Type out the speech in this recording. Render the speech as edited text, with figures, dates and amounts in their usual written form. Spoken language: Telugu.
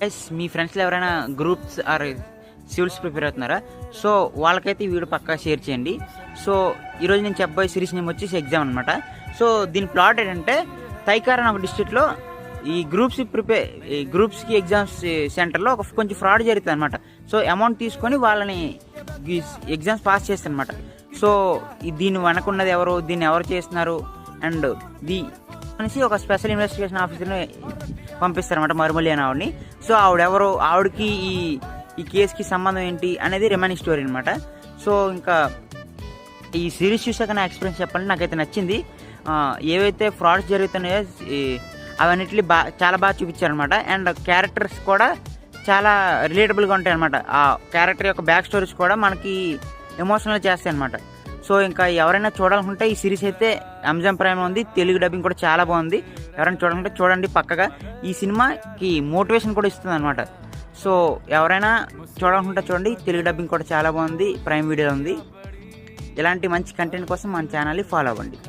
గైస్ మీ ఫ్రెండ్స్లో ఎవరైనా గ్రూప్స్ ఆర్ సివిల్స్ ప్రిపేర్ అవుతున్నారా? సో వాళ్ళకైతే ఈ వీడియో పక్కా షేర్ చేయండి. సో ఈరోజు నేను చెప్పబోయే సిరీస్ నేమ్ వచ్చేసి ఎగ్జామ్ అనమాట. సో దీని ప్లాట్ ఏంటంటే తైకార్ అనే ఒక డిస్ట్రిక్ట్లో ఈ గ్రూప్స్కి ఎగ్జామ్స్ సెంటర్లో కొంచెం ఫ్రాడ్ జరుగుతుంది అనమాట. సో అమౌంట్ తీసుకొని వాళ్ళని ఎగ్జామ్స్ పాస్ చేస్తారు అనమాట. సో దీన్ని వెనకున్నది ఎవరు, దీన్ని ఎవరు చేస్తున్నారు అండ్ అనేసి ఒక స్పెషల్ ఇన్వెస్టిగేషన్ ఆఫీసర్ని పంపిస్తారన్నమాట, మరుమల్లి అని ఆవిడని. సో ఆవిడెవరు, ఆవిడకి ఈ కేసుకి సంబంధం ఏంటి అనేది రిమైనింగ్ స్టోరీ అనమాట. సో ఇంకా ఈ సిరీస్ చూసాక నా ఎక్స్పీరియన్స్ చెప్పాలంటే నాకైతే నచ్చింది. ఏవైతే ఫ్రాడ్స్ జరుగుతున్నాయో అవన్నిటిని చాలా బాగా చూపించారనమాట. అండ్ క్యారెక్టర్స్ కూడా చాలా రిలేటబుల్గా ఉంటాయి అనమాట. ఆ క్యారెక్టర్ యొక్క బ్యాక్ స్టోరీస్ కూడా మనకి ఎమోషనల్ చేస్తాయి అనమాట. సో ఇంకా ఎవరైనా చూడాలనుకుంటే ఈ సిరీస్ అయితే అమెజాన్ ప్రైమ్ ఉంది, తెలుగు డబ్బింగ్ కూడా చాలా బాగుంది. ఎవరైనా చూడాలంటే చూడండి పక్కగా. ఈ సినిమాకి మోటివేషన్ కూడా ఇస్తుంది అనమాట. సో ఎవరైనా చూడాలనుకుంటే చూడండి, తెలుగు డబ్బింగ్ కూడా చాలా బాగుంది, ప్రైమ్ వీడియో ఉంది. ఇలాంటి మంచి కంటెంట్ కోసం మన ఛానల్ని ఫాలో అవ్వండి.